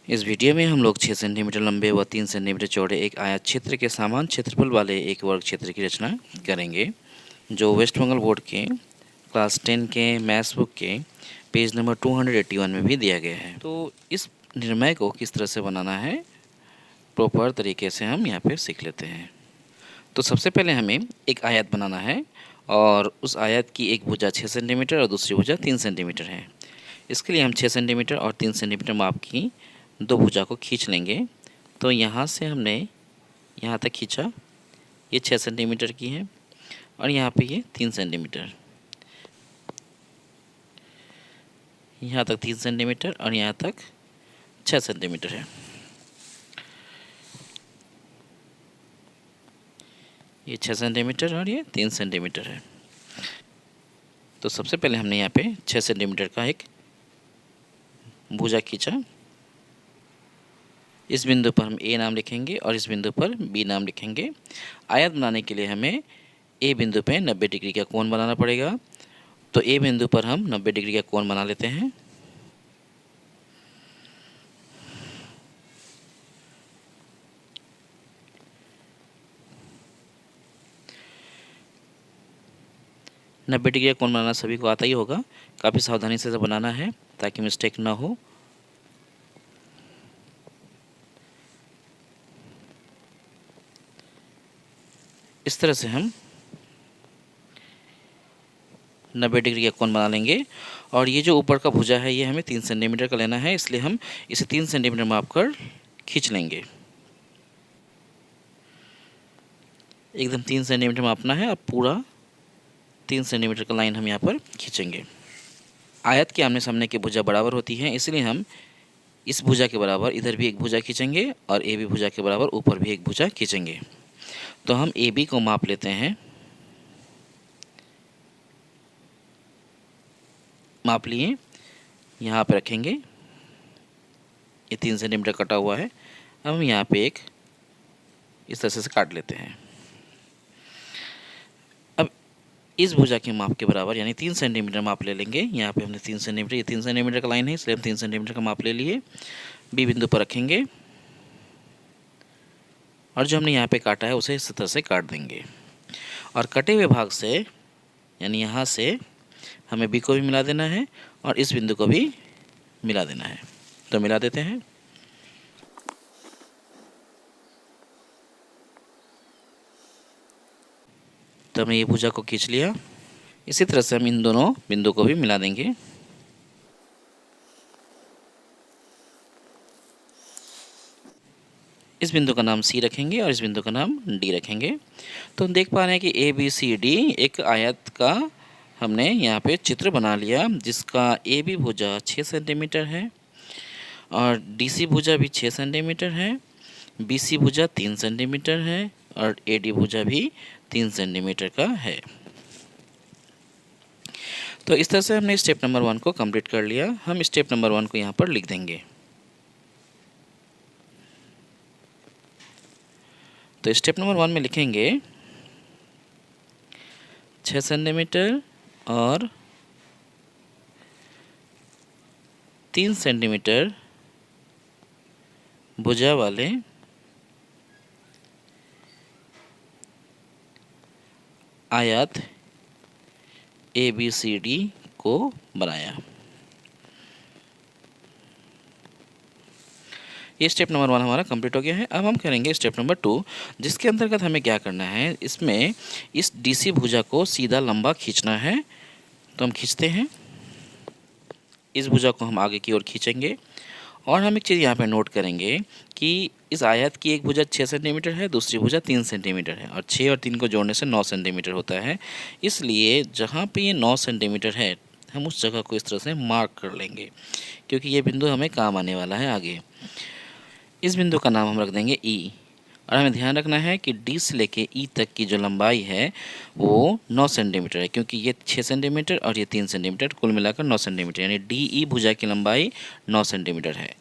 इस वीडियो में हम लोग 6 सेंटीमीटर लंबे व 3 सेंटीमीटर चौड़े एक आयत क्षेत्र के समान क्षेत्रफल वाले एक वर्ग क्षेत्र की रचना करेंगे, जो वेस्ट बंगाल बोर्ड के क्लास 10 के मैथ्स बुक के पेज नंबर 281 में भी दिया गया है। तो इस निर्णय को किस तरह से बनाना है प्रॉपर तरीके से हम यहाँ पे सीख लेते हैं। तो सबसे पहले हमें एक आयत बनाना है और उस आयत की एक भुजा 6 सेंटीमीटर और दूसरी भुजा 3 सेंटीमीटर है। इसके लिए हम 6 सेंटीमीटर और 3 सेंटीमीटर माप की दो भुजा को खींच लेंगे। तो यहाँ से हमने यहाँ तक खींचा, ये 6 सेंटीमीटर की है और यहाँ पे ये 3 सेंटीमीटर, यहाँ तक 3 सेंटीमीटर और यहाँ तक 6 सेंटीमीटर है। ये 6 सेंटीमीटर और ये 3 सेंटीमीटर है। तो सबसे पहले हमने यहाँ पे 6 सेंटीमीटर का एक भुजा खींचा। इस बिंदु पर हम ए नाम लिखेंगे और इस बिंदु पर बी नाम लिखेंगे। आयत बनाने के लिए हमें ए बिंदु पे 90 डिग्री का कोण बनाना पड़ेगा। तो ए बिंदु पर हम 90 डिग्री का कोण बना लेते हैं। नब्बे डिग्री का कोण बनाना सभी को आता ही होगा, काफ़ी सावधानी से बनाना है ताकि मिस्टेक ना हो। इस तरह से हम 90 डिग्री का कोण बना लेंगे और ये जो ऊपर का भुजा है ये हमें 3 सेंटीमीटर का लेना है, इसलिए हम इसे 3 सेंटीमीटर माप कर खींच लेंगे। एकदम 3 सेंटीमीटर मापना है। अब पूरा 3 सेंटीमीटर का लाइन हम यहाँ पर खींचेंगे। आयत के आमने सामने की भुजा बराबर होती है, इसलिए हम इस भुजा के बराबर इधर भी एक भुजा खींचेंगे और ए बी भुजा के बराबर ऊपर भी एक भुजा खींचेंगे। तो हम ए बी को माप लेते हैं। माप लिए, यहाँ पे रखेंगे। ये 3 सेंटीमीटर कटा हुआ है। अब हम यहाँ पे एक इस तरह से काट लेते हैं। अब इस भुजा के माप के बराबर यानी 3 सेंटीमीटर माप ले लेंगे। यहाँ पे हमने 3 सेंटीमीटर, ये 3 सेंटीमीटर का लाइन है इसलिए हम 3 सेंटीमीटर का माप ले लिए। बी बिंदु पर रखेंगे और जो हमने यहाँ पे काटा है उसे इस तरह से काट देंगे और कटे हुए भाग से यानी यहाँ से हमें बी को भी मिला देना है और इस बिंदु को भी मिला देना है। तो मिला देते हैं। तो हमने ये भुजा को खींच लिया। इसी तरह से हम इन दोनों बिंदु को भी मिला देंगे। इस बिंदु का नाम सी रखेंगे और इस बिंदु का नाम डी रखेंगे। तो हम देख पा रहे हैं कि ए बी सी डी एक आयत का हमने यहाँ पे चित्र बना लिया, जिसका ए बी भुजा 6 सेंटीमीटर है और डी सी भुजा भी 6 सेंटीमीटर है, बी सी भुजा 3 सेंटीमीटर है और ए डी भुजा भी 3 सेंटीमीटर का है। तो इस तरह से हमने स्टेप नंबर 1 को कंप्लीट कर लिया। हम स्टेप नंबर 1 को यहाँ पर लिख देंगे। तो स्टेप नंबर 1 में लिखेंगे 6 सेंटीमीटर और 3 सेंटीमीटर भुजा वाले आयत ए बी सी डी को बनाया। ये स्टेप नंबर 1 हमारा कंप्लीट हो गया है। अब हम करेंगे स्टेप नंबर 2, जिसके अंतर्गत हमें क्या करना है, इसमें इस डीसी भुजा को सीधा लंबा खींचना है। तो हम खींचते हैं। इस भुजा को हम आगे की ओर खींचेंगे और हम एक चीज़ यहाँ पे नोट करेंगे कि इस आयत की एक भुजा 6 सेंटीमीटर है, दूसरी भुजा 3 सेंटीमीटर है और 6 और 3 को जोड़ने से 9 सेंटीमीटर होता है। इसलिए जहाँ पे ये 9 सेंटीमीटर है हम उस जगह को इस तरह से मार्क कर लेंगे, क्योंकि ये बिंदु हमें काम आने वाला है आगे। इस बिंदु का नाम हम रख देंगे ई और हमें ध्यान रखना है कि डी से लेके ई तक की जो लंबाई है वो 9 सेंटीमीटर है, क्योंकि ये 6 सेंटीमीटर और ये 3 सेंटीमीटर, कुल मिलाकर 9 सेंटीमीटर, यानी डी ई भुजा की लंबाई 9 सेंटीमीटर है।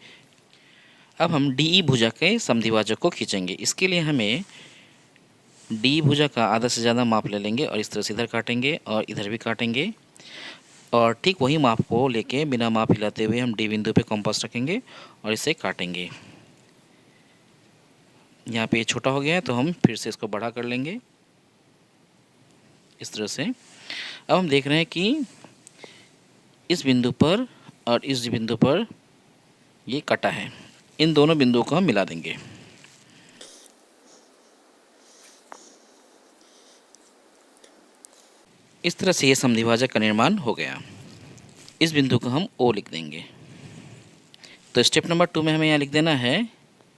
अब हम डी ई भुजा के समद्विभाजक को खींचेंगे। इसके लिए हमें डी भुजा का आधा से ज़्यादा माप ले लेंगे और इस तरह से इधर काटेंगे और इधर भी काटेंगे। और ठीक वही माप को लेके बिना माप हिलाते हुए हम डी बिंदु पे कंपास रखेंगे और इसे काटेंगे। यहाँ पे ये छोटा हो गया है तो हम फिर से इसको बड़ा कर लेंगे इस तरह से। अब हम देख रहे हैं कि इस बिंदु पर और इस बिंदु पर ये कटा है। इन दोनों बिंदुओं को हम मिला देंगे। इस तरह से ये समद्विभाजक का निर्माण हो गया। इस बिंदु को हम O लिख देंगे। तो स्टेप नंबर 2 में हमें यहाँ लिख देना है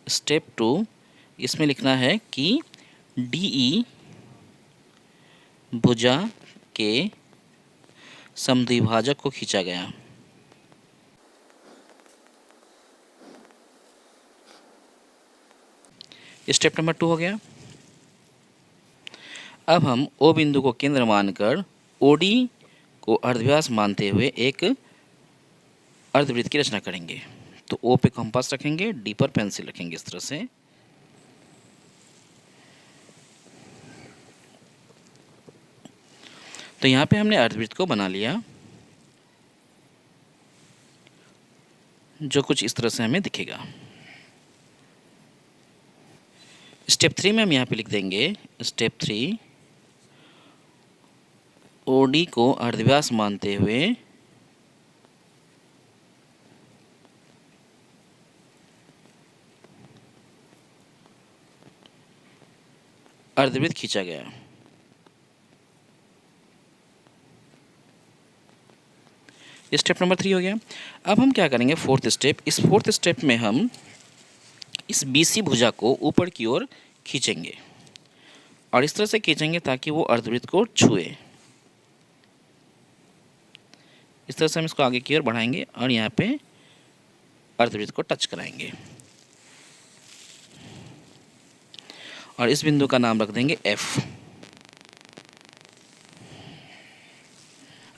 स्टेप 2, इसमें लिखना है कि DE भुजा के समद्विभाजक को खींचा गया। स्टेप नंबर 2 हो गया। अब हम O बिंदु को केंद्र मानकर OD को अर्धव्यास मानते हुए एक अर्धवृत्त की रचना करेंगे। तो O पे कंपास रखेंगे, D पर पेंसिल रखेंगे इस तरह से। तो यहाँ पे हमने अर्धवृत्त को बना लिया, जो कुछ इस तरह से हमें दिखेगा। स्टेप 3 में हम यहाँ पे लिख देंगे स्टेप 3, OD को अर्धव्यास मानते हुए अर्धवृत्त खींचा गया। स्टेप नंबर 3 हो गया। अब हम क्या करेंगे, फोर्थ स्टेप। इस फोर्थ स्टेप में हम इस BC भुजा को ऊपर की ओर खींचेंगे और इस तरह से खींचेंगे ताकि वो अर्धवृत्त को छुए। इस तरह से हम इसको आगे की ओर बढ़ाएंगे और यहाँ पे अर्धवृत्त को टच कराएंगे और इस बिंदु का नाम रख देंगे F।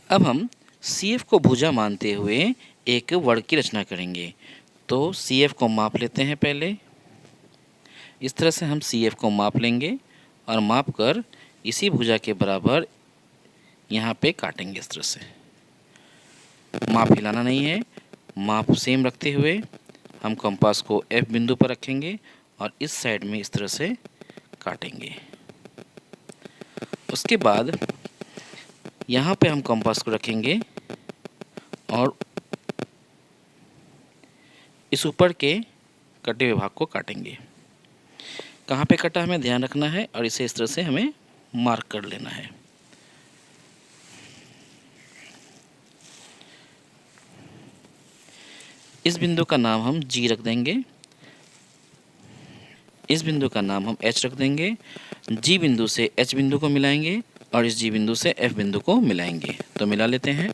अब हम CF को भुजा मानते हुए एक वर्ग की रचना करेंगे। तो CF को माप लेते हैं पहले। इस तरह से हम CF को माप लेंगे और माप कर इसी भुजा के बराबर यहाँ पे काटेंगे इस तरह से। माप हिलाना नहीं है, माप सेम रखते हुए हम कंपास को F बिंदु पर रखेंगे और इस साइड में इस तरह से काटेंगे। उसके बाद यहाँ पे हम कंपास को रखेंगे और इस ऊपर के कटे हुए भाग को काटेंगे। कहाँ पे कटा हमें ध्यान रखना है और इसे इस तरह से हमें मार्क कर लेना है। इस बिंदु का नाम हम G रख देंगे, इस बिंदु का नाम हम H रख देंगे। G बिंदु से H बिंदु को मिलाएंगे और इस G बिंदु से F बिंदु को मिलाएंगे। तो मिला लेते हैं।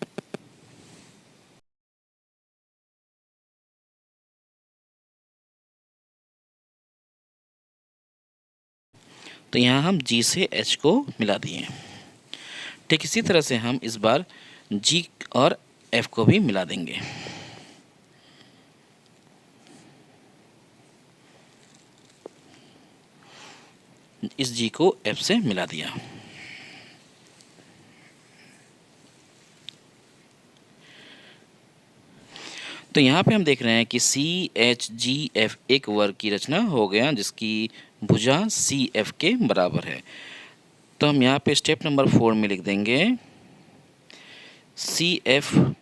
तो यहाँ हम G से H को मिला दिए। ठीक इसी तरह से हम इस बार G और F को भी मिला देंगे। इस G को F से मिला दिया। तो यहाँ पे हम देख रहे हैं कि CHGF एक वर्ग की रचना हो गया जिसकी भुजा CF के बराबर है। तो हम यहाँ पे स्टेप नंबर 4 में लिख देंगे CF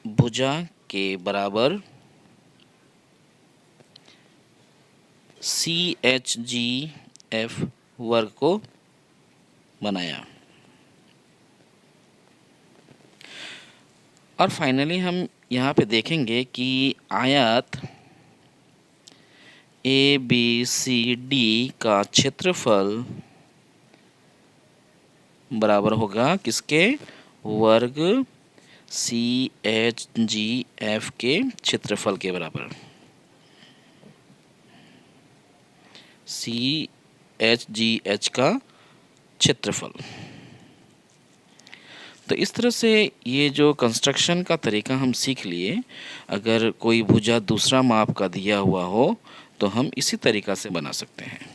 भुजा के बराबर CHGF वर्ग को बनाया। और फाइनली हम यहाँ पे देखेंगे कि आयत ABCD का क्षेत्रफल बराबर होगा किसके, वर्ग CHGF के क्षेत्रफल के बराबर। CHGH का क्षेत्रफल। तो इस तरह से ये जो कंस्ट्रक्शन का तरीका हम सीख लिए। अगर कोई भुजा दूसरा माप का दिया हुआ हो तो हम इसी तरीका से बना सकते हैं।